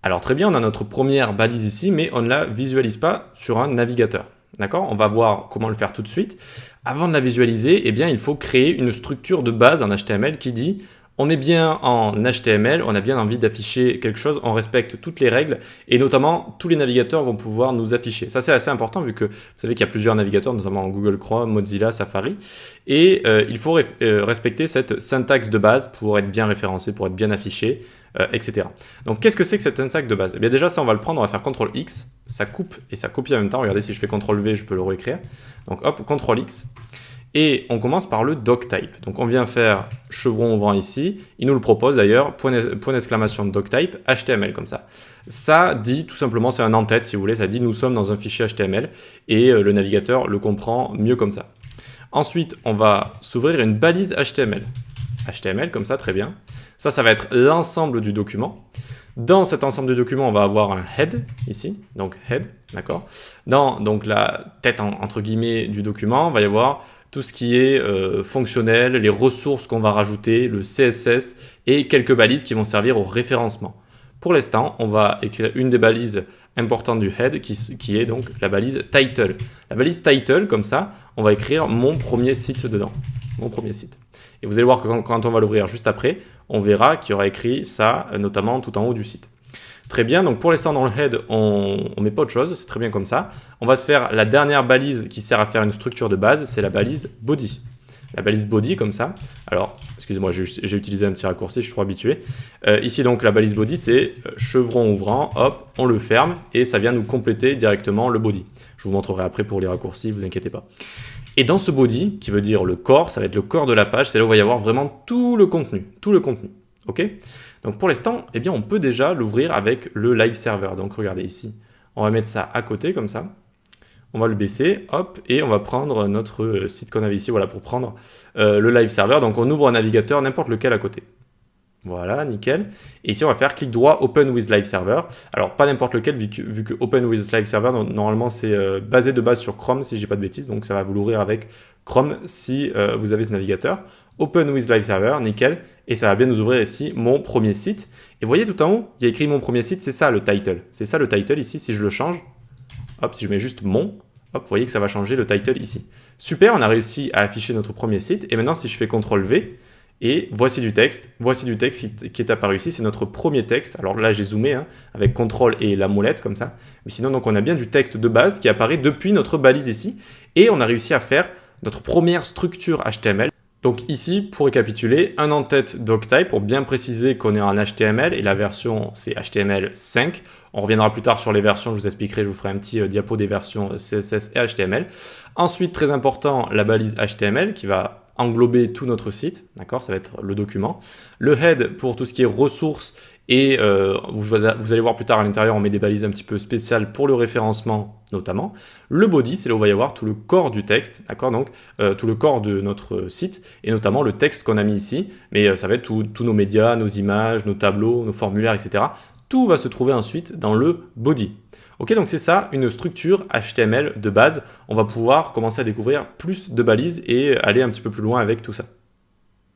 Alors très bien, on a notre première balise ici, mais on ne la visualise pas sur un navigateur. D'accord? On va voir comment le faire tout de suite. Avant de la visualiser, eh bien, il faut créer une structure de base en HTML qui dit on est bien en HTML, on a bien envie d'afficher quelque chose, on respecte toutes les règles et notamment tous les navigateurs vont pouvoir nous afficher. Ça c'est assez important vu que vous savez qu'il y a plusieurs navigateurs, notamment Google Chrome, Mozilla, Safari et il faut respecter cette syntaxe de base pour être bien référencé, pour être bien affiché, etc. Donc qu'est-ce que c'est que cette syntaxe de base? Eh bien déjà ça on va le prendre, on va faire CTRL X, ça coupe et ça copie en même temps. Regardez si je fais CTRL V je peux le réécrire. Donc hop, CTRL X. Et on commence par le doctype. Donc on vient faire chevron ouvrant ici. Il nous le propose d'ailleurs, point d'exclamation doctype, HTML comme ça. Ça dit tout simplement, c'est un en-tête si vous voulez, ça dit nous sommes dans un fichier HTML et le navigateur le comprend mieux comme ça. Ensuite, on va s'ouvrir une balise HTML. HTML comme ça, très bien. Ça va être l'ensemble du document. Dans cet ensemble de documents, on va avoir un head ici, donc head, d'accord. Dans donc, la tête entre guillemets du document, il va y avoir tout ce qui est fonctionnel, les ressources qu'on va rajouter, le CSS et quelques balises qui vont servir au référencement. Pour l'instant, on va écrire une des balises importantes du head qui est donc la balise title. La balise title, comme ça, on va écrire mon premier site dedans, mon premier site. Et vous allez voir que quand on va l'ouvrir juste après, on verra qu'il y aura écrit ça, notamment tout en haut du site. Très bien, donc pour l'instant dans le head, on ne met pas autre chose, c'est très bien comme ça. On va se faire la dernière balise qui sert à faire une structure de base, c'est la balise body. La balise body comme ça. Alors, excusez-moi, j'ai utilisé un petit raccourci, je suis trop habitué. Ici donc la balise body, c'est chevron ouvrant, hop, on le ferme et ça vient nous compléter directement le body. Je vous montrerai après pour les raccourcis, vous inquiétez pas. Et dans ce body, qui veut dire le corps, ça va être le corps de la page, c'est là où il va y avoir vraiment tout le contenu, ok? Donc pour l'instant, eh bien, on peut déjà l'ouvrir avec le live server. Donc regardez ici, on va mettre ça à côté comme ça. On va le baisser, hop, et on va prendre notre site qu'on avait ici, voilà, pour prendre le live server. Donc on ouvre un navigateur, n'importe lequel à côté. Voilà, nickel. Et ici, on va faire clic droit Open with Live Server. Alors, pas n'importe lequel, vu que Open with Live Server, normalement, c'est basé de base sur Chrome, si je dis pas de bêtises. Donc, ça va vous l'ouvrir avec Chrome si vous avez ce navigateur. Open with Live Server, nickel. Et ça va bien nous ouvrir ici mon premier site. Et vous voyez tout en haut, il y a écrit mon premier site, c'est ça le title. C'est ça le title ici, si je le change. Hop, si je mets juste mon, hop, vous voyez que ça va changer le title ici. Super, on a réussi à afficher notre premier site. Et maintenant, si je fais CTRL V, et voici du texte qui est apparu ici, c'est notre premier texte. Alors là, j'ai zoomé avec CTRL et la molette comme ça. Mais sinon, donc, on a bien du texte de base qui apparaît depuis notre balise ici. Et on a réussi à faire notre première structure HTML. Donc ici, pour récapituler, un en-tête doctype pour bien préciser qu'on est en HTML et la version c'est HTML5. On reviendra plus tard sur les versions, je vous expliquerai, je vous ferai un petit diapo des versions CSS et HTML. Ensuite, très important, la balise HTML qui va englober tout notre site, d'accord, ça va être le document. Le head pour tout ce qui est ressources et vous allez voir plus tard à l'intérieur, on met des balises un petit peu spéciales pour le référencement notamment. Le body, c'est là où il va y avoir tout le corps du texte, d'accord, donc tout le corps de notre site et notamment le texte qu'on a mis ici, mais ça va être tous nos médias, nos images, nos tableaux, nos formulaires, etc. Tout va se trouver ensuite dans le body. Ok, donc c'est ça, une structure HTML de base. On va pouvoir commencer à découvrir plus de balises et aller un petit peu plus loin avec tout ça.